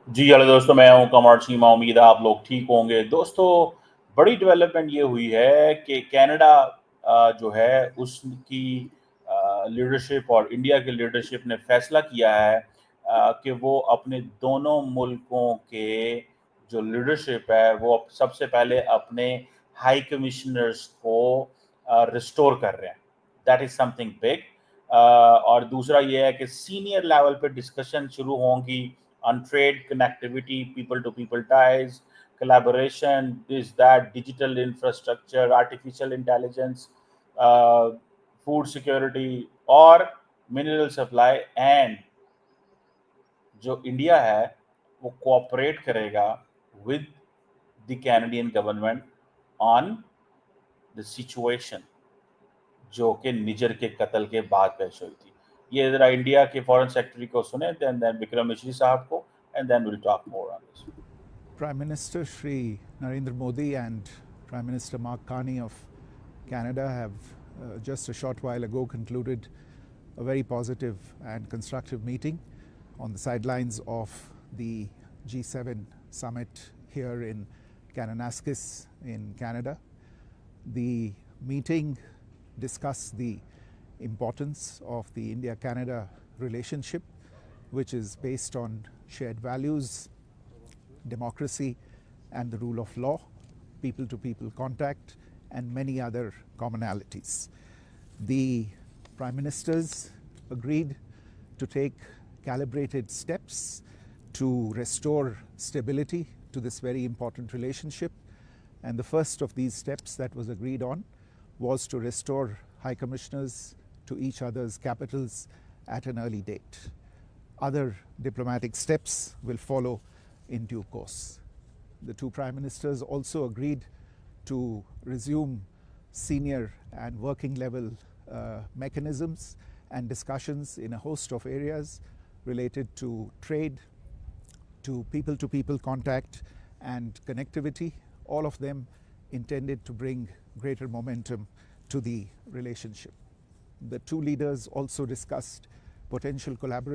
जी, hello दोस्तों, मैं हूँ कमर चीमा। उम्मीद है आप लोग ठीक होंगे। दोस्तों, बड़ी डेवलपमेंट ये हुई है कि कनाडा जो है उसकी लीडरशिप और इंडिया की लीडरशिप ने फैसला किया है कि वो अपने दोनों मुल्कों के जो लीडरशिप है वो सबसे पहले अपने हाई कमिश्नर्स को रिस्टोर कर रहे हैं। That is something big. और दूसरा ये है कि सीनियर लेवल पे डिस्कशन शुरू होंगी on trade, connectivity, people to people ties, collaboration, this, that, digital infrastructure, artificial intelligence, uh, food security, और mineral supply, and जो इंडिया है वो कोऑपरेट करेगा with the Canadian government on the situation जो कि निजर के कत्ल के बाद पेश हुई थी। ये ज़रा इंडिया के फॉरेन सेक्रेटरी को सुने, देन विक्रम मिश्री साहब को, and then will talk more on this. Prime Minister Shri Narendra Modi and Prime Minister Mark Carney of Canada have just a short while ago concluded a very positive and constructive meeting on the sidelines of the G7 summit here in Kananaskis in Canada. The meeting discussed the importance of the India-Canada relationship, which is based on shared values, democracy and the rule of law, people-to-people contact, and many other commonalities. The Prime Ministers agreed to take calibrated steps to restore stability to this very important relationship. And the first of these steps that was agreed on was to restore High Commissioners to each other's capitals at an early date. Other diplomatic steps will follow in due course. The two Prime Ministers also agreed to resume senior and working level mechanisms and discussions in a host of areas related to trade, to people contact and connectivity, all of them intended to bring greater momentum to the relationship. The two leaders also discussed potential collaboration.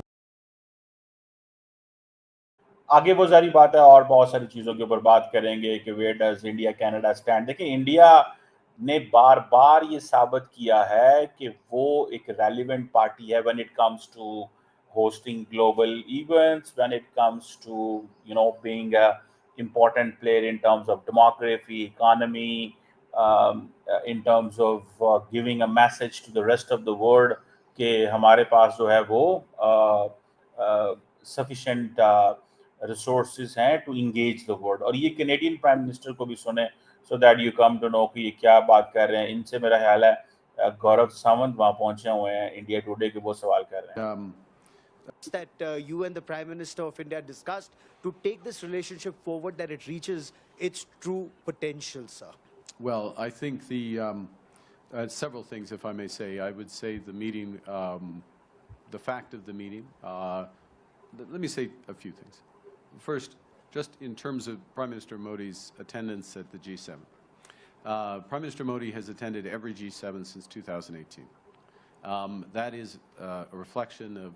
आगे वो सारी बात है और बहुत सारी चीज़ों के ऊपर बात करेंगे कि where does India Canada stand. देखिए, इंडिया ने बार-बार ये साबित किया है कि वो एक रेलेवेंट पार्टी है when it comes to hosting global events, when it comes to, being a important player in terms of demography, economy, in terms of giving a message to the rest of the world कि हमारे पास जो है वो sufficient resources हैं to engage the world. और ये Canadian prime minister को भी सुने, so that you come to know कि ये क्या बात कर रहे हैं। इनसे मेरा ख्याल है गौरव सावंत वहां पहुंचे हुए हैं इंडिया टुडे के, वो सवाल कर रहे हैं। That you and the Prime Minister of India discussed to take this relationship forward, that it reaches its true potential, sir? Well, I think several things, if I may say. I would say the meeting, the fact of the meeting. Let me say a few things. First, just in terms of Prime Minister Modi's attendance at the G7. Prime Minister Modi has attended every G7 since 2018. That is a reflection of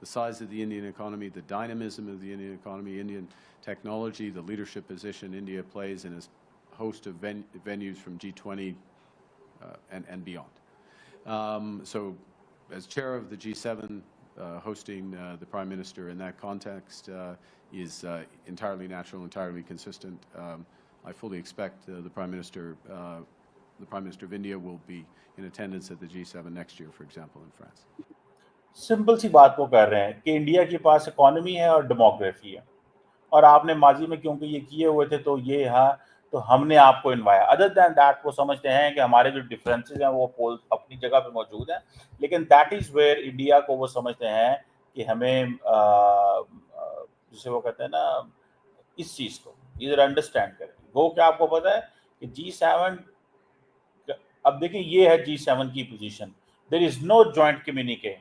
the size of the Indian economy, the dynamism of the Indian economy, Indian technology, the leadership position India plays in a host of venues from G20 and beyond. So, as chair of the G7, hosting the Prime Minister in that context is entirely natural, entirely consistent. I fully expect the Prime Minister of India will be in attendance at the G7 next year, for example, in France. Simple सी बात वो कर रहे हैं कि India के पास economy है और डेमोग्राफी है, और आपने माजी में क्योंकि ये किए हुए थे तो ये हाँ, तो हमने आपको इनवाया। अदर दैन दैट वो समझते हैं कि हमारे जो डिफरेंसेस हैं वो पोल अपनी जगह पे मौजूद हैं, लेकिन दैट इज वेयर इंडिया को वो समझते हैं कि हमें जिसे वो कहते हैं ना, इस चीज को इधर अंडरस्टैंड करें। वो क्या आपको पता है कि G7, अब देखिए ये है G7 की position, there is no joint communique,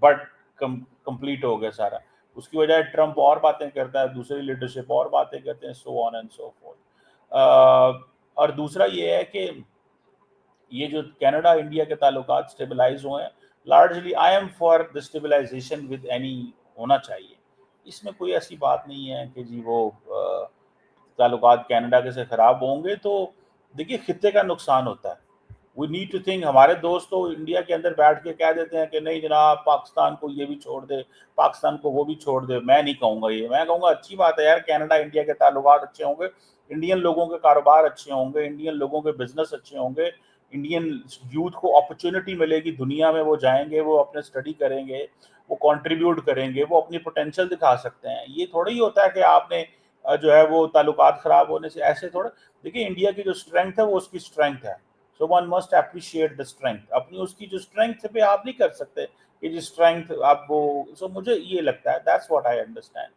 but complete हो गया सारा। उसकी वजह ट्रंप और बातें करता है, दूसरी लीडरशिप और बातें करते हैं, so on and so fourth. और दूसरा ये है कि ये जो कनाडा इंडिया के ताल्लुकात स्टेबलाइज हुए हैं, largely I am for the stabilization with any होना चाहिए। इसमें कोई ऐसी बात नहीं है कि जी वो ताल्लुकात कनाडा के से खराब होंगे तो देखिए खित्ते का नुकसान होता है। वी नीड टू थिंक, हमारे दोस्त तो इंडिया के अंदर बैठ के कह देते हैं कि नहीं जनाब पाकिस्तान को ये भी छोड़ दे, पाकिस्तान को वो भी छोड़ दे। मैं नहीं कहूँगा ये, मैं कहूँगा अच्छी बात है यार, कनाडा इंडिया के ताल्लुकात अच्छे होंगे, इंडियन लोगों के कारोबार अच्छे होंगे, इंडियन लोगों के बिजनेस अच्छे होंगे, इंडियन यूथ को अपॉर्चुनिटी मिलेगी, दुनिया में वो जाएंगे, वो अपने स्टडी करेंगे, वो कंट्रीब्यूट करेंगे, वो अपनी पोटेंशियल दिखा सकते हैं। ये थोड़ा ही होता है कि आपने जो है वो ताल्लुकात खराब होने से ऐसे थोड़ा। देखिए इंडिया की जो स्ट्रेंथ है वो उसकी स्ट्रेंथ है, so one must appreciate the strength. अपनी उसकी जो स्ट्रेंथ पे आप नहीं कर सकते कि जो स्ट्रेंथ आप वो, सो मुझे ये लगता है, दैट्स व्हाट आई अंडरस्टैंड।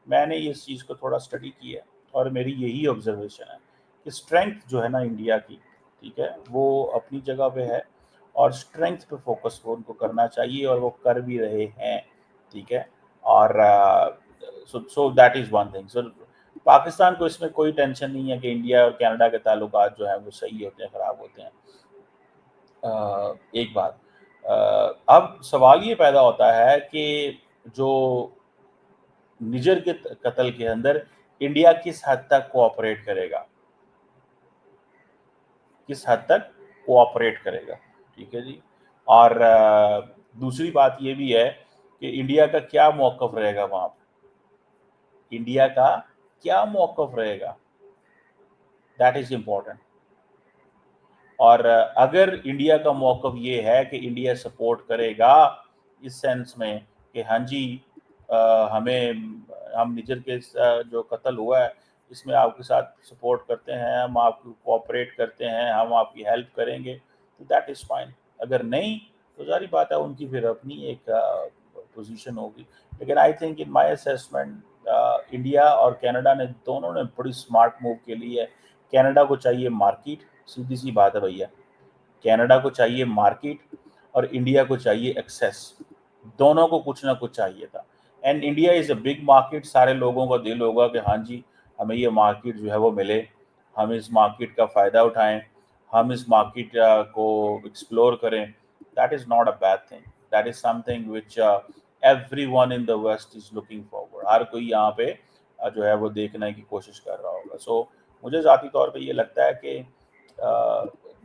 मैंने इस चीज़ को थोड़ा स्टडी किया और मेरी यही ऑब्जर्वेशन है कि स्ट्रेंथ जो है ना इंडिया की, ठीक है, वो अपनी जगह पे है और स्ट्रेंथ पे फोकस वो उनको करना चाहिए और वो कर भी रहे हैं, ठीक है। और so that is one thing. So Pakistan को इसमें कोई टेंशन नहीं है कि इंडिया और कनाडा के ताल्लुकात जो हैं वो सही होते हैं, ख़राब होते हैं। एक बात, अब सवाल ये पैदा होता है कि जो निजर के कत्ल के अंदर इंडिया किस हद तक कोऑपरेट करेगा, किस हद तक कोऑपरेट करेगा, ठीक है जी। और दूसरी बात ये भी है कि इंडिया का क्या मौक़िफ़ रहेगा वहाँ पे, इंडिया का क्या मौक़िफ़ रहेगा, दैट इज़ इम्पोर्टेंट। और अगर इंडिया का मौक़िफ़ ये है कि इंडिया सपोर्ट करेगा इस सेंस में कि हाँ जी हम निजर के जो कत्ल हुआ है इसमें आपके साथ सपोर्ट करते हैं, हम आपको कोऑपरेट करते हैं, हम आपकी हेल्प करेंगे, तो दैट इज़ फाइन। अगर नहीं तो ज़ाहिर बात है उनकी फिर अपनी एक पोजीशन होगी। लेकिन I think in my assessment India और कनाडा ने दोनों ने बड़ी स्मार्ट मूव के लिए है। कनाडा को चाहिए मार्केट, सीधी सी बात है भैया, कनाडा को चाहिए मार्केट और इंडिया को चाहिए एक्सेस, दोनों को कुछ ना कुछ चाहिए था। And India is a big market, सारे लोगों का दिल होगा कि हाँ जी हमें ये मार्केट जो है वो मिले, हम इस मार्केट का फ़ायदा उठाएं, हम इस मार्केट को एक्सप्लोर करें। That is not a bad thing, that is something which everyone in the West is looking forward. हर कोई यहाँ पे जो है वो देखने की कोशिश कर रहा होगा। सो मुझे ज़ाती तौर पे ये लगता है कि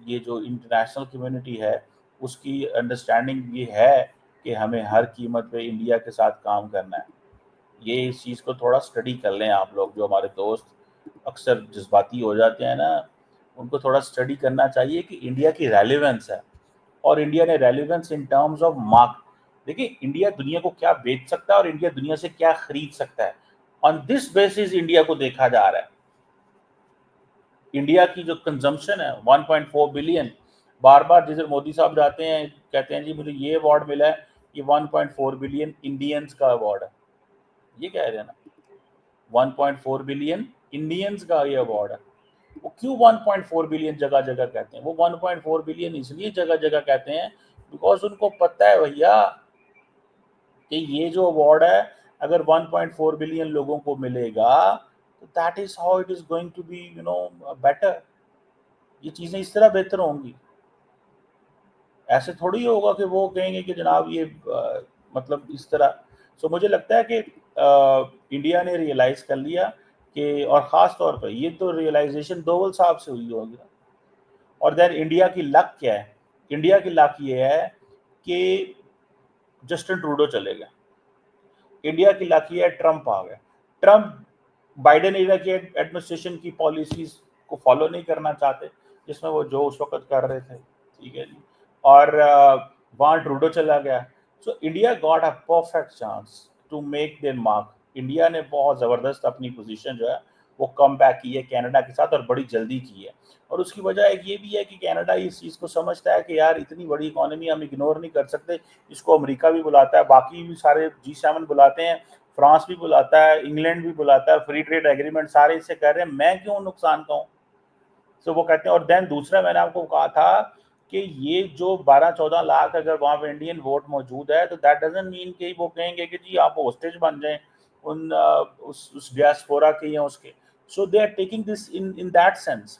ये जो इंटरनेशनल कम्युनिटी है उसकी अंडरस्टैंडिंग ये है कि हमें हर कीमत पे इंडिया के साथ काम करना है। ये इस चीज़ को थोड़ा स्टडी कर लें आप लोग, जो हमारे दोस्त अक्सर जज्बाती हो जाते हैं ना, उनको थोड़ा स्टडी करना चाहिए कि इंडिया की रेलेवेंस है और इंडिया ने relevance in terms of mark. देखिए इंडिया दुनिया को क्या बेच सकता है और इंडिया दुनिया से क्या खरीद सकता है, ऑन दिस बेसिस इंडिया को देखा जा रहा है। इंडिया की जो कंजम्पशन है 1.4 बिलियन, बार बार जिधर मोदी साहब जाते हैं कहते हैं जी मुझे ये अवार्ड मिला है, ये 1.4 बिलियन इंडियंस का अवार्ड है, ये कह रहे हैं ना, 1.4 बिलियन इंडियंस का ये अवार्ड है। वो क्यों 1.4 बिलियन जगह जगह कहते हैं, वो 1.4 बिलियन इसलिए जगह जगह कहते हैं बिकॉज उनको पता है भैया कि ये जो अवार्ड है अगर 1.4 बिलियन लोगों को मिलेगा तो that is how it is going to be better, ये चीज़ें इस तरह बेहतर होंगी। ऐसे थोड़ी होगा कि वो कहेंगे कि जनाब ये मतलब इस तरह। सो मुझे लगता है कि इंडिया ने रियलाइज कर लिया कि, और ख़ास तौर पर ये तो रियलाइजेशन डोवल साहब से हुई होगी। और देन इंडिया की लक क्या है, इंडिया की लक ये है कि जस्टिन ट्रूडो चले गए, इंडिया की लक ये है ट्रंप आ गया। ट्रंप बाइडेन एरा की एडमिनिस्ट्रेशन की पॉलिसीज को फॉलो नहीं करना चाहते जिसमें वो जो उस वक्त कर रहे थे, ठीक है जी, और वहाँ ट्रूडो चला गया। So India got a perfect chance to make their mark. India ने बहुत ज़बरदस्त अपनी पोजीशन जो है वो कम बैक की है कनाडा के साथ और बड़ी जल्दी की है। और उसकी वजह एक ये भी है कि कनाडा इस चीज़ को समझता है कि यार इतनी बड़ी इकोनॉमी हम इग्नोर नहीं कर सकते, इसको अमेरिका भी बुलाता है, बाकी भी सारे G7 बुलाते हैं, फ्रांस भी बुलाता है, इंग्लैंड भी बुलाता है, फ्री ट्रेड एग्रीमेंट सारे इससे कर रहे हैं, मैं क्यों नुकसान कहूँ। सो वो कहते हैं। और देन दूसरा मैंने आपको कहा था कि ये जो 12-14 लाख अगर वहाँ पे इंडियन वोट मौजूद है तो दैट डजंट मीन कि वो कहेंगे कि जी आप होस्टेज बन जाएं उस डियास्पोरा के या उसके। So they are taking this in that sense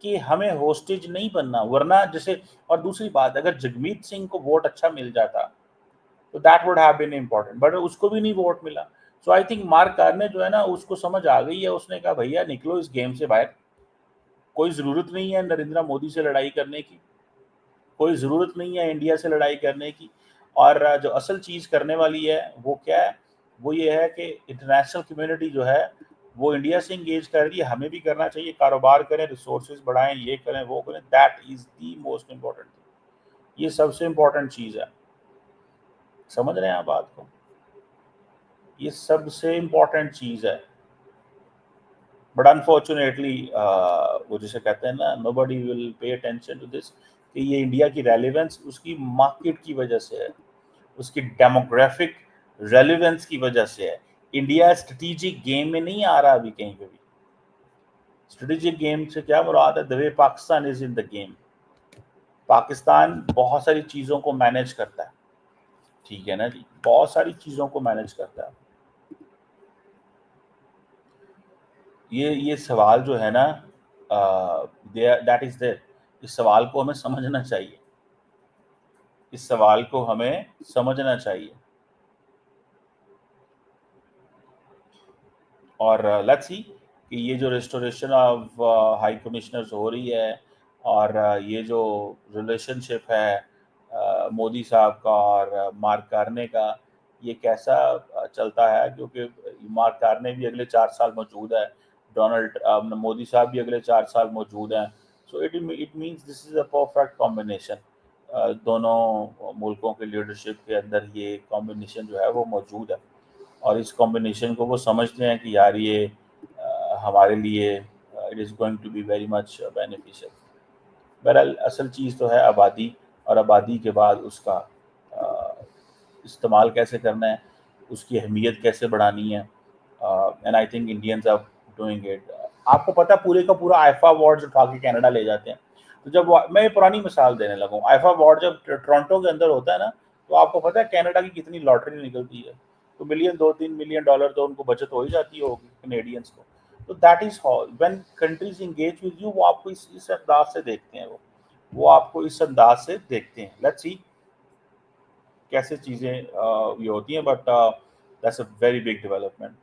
कि हमें होस्टेज नहीं बनना, वरना जैसे। और दूसरी बात, अगर जगमीत सिंह को वोट अच्छा मिल जाता तो that would have been important, but उसको भी नहीं वोट मिला। So I think Mark Carney जो है ना उसको समझ आ गई है, उसने कहा भैया निकलो इस गेम से बाहर, कोई ज़रूरत नहीं है नरेंद्र मोदी से लड़ाई करने की, कोई ज़रूरत नहीं है इंडिया से लड़ाई करने की। और जो असल चीज़ करने वाली है वो क्या है, वो ये है कि इंटरनेशनल कम्युनिटी जो है वो इंडिया से इंगेज कर रही है, हमें भी करना चाहिए, कारोबार करें, रिसोर्सेज बढ़ाएं, ये करें वो करें, that is the most important thing. ये सबसे इम्पॉर्टेंट चीज़ है, समझ रहे हैं आप बात को, ये सबसे इम्पॉर्टेंट चीज़ है। बट अनफॉर्चुनेटली वो जिसे कहते हैं ना, nobody will pay attention to this, कि ये इंडिया की रेलिवेंस उसकी मार्केट की वजह से है, उसकी डेमोग्राफिक रेलिवेंस की वजह से है। इंडिया स्ट्रेटेजिक गेम में नहीं आ रहा अभी कहीं पे भी। स्ट्रेटेजिक गेम से क्या मुराद है, the way Pakistan is in the game. Pakistan बहुत सारी चीज़ों को मैनेज करता है, ठीक है ना जी, बहुत सारी चीज़ों को मैनेज करता है। ये सवाल जो है ना, दैट इज देयर, इस सवाल को हमें समझना चाहिए, इस सवाल को हमें समझना चाहिए। और लेट्स सी कि ये जो रिस्टोरेशन ऑफ हाई कमिश्नर्स हो रही है और ये जो रिलेशनशिप है मोदी साहब का और मार्क कार्ने का, ये कैसा चलता है, क्योंकि मार्क कार्ने भी अगले 4 साल मौजूद है, डोनाल्ड मोदी साहब भी अगले 4 साल मौजूद हैं। So it means this is a perfect combination. दोनों मुल्कों के लीडरशिप के अंदर ये कॉम्बिनेशन जो है वो मौजूद है, और इस कॉम्बिनेशन को वो समझते हैं कि यार ये हमारे लिए it is going to be very much beneficial. बहरहाल असल चीज़ तो है आबादी, और आबादी के बाद उसका इस्तेमाल कैसे करना है, उसकी अहमियत कैसे बढ़ानी है, and I think Indians are doing it. आपको पता है पूरे का पूरा आईफा अवार्ड्स उठा के कनाडा ले जाते हैं। तो जब मैं ये पुरानी मिसाल देने लगा हूँ, आईफा अवार्ड जब टोरंटो के अंदर होता है ना, तो आपको पता है कनाडा की कितनी लॉटरी निकलती है, तो मिलियन 2-3 मिलियन डॉलर तो उनको बचत हो ही जाती होगी कनेडियंस को। तो that is how when countries engage with you, वो आपको इस अंदाज से देखते हैं, वो आपको इस अंदाज से देखते हैं। लेट्स सी कैसे चीज़ें ये होती हैं, but that's a very big development.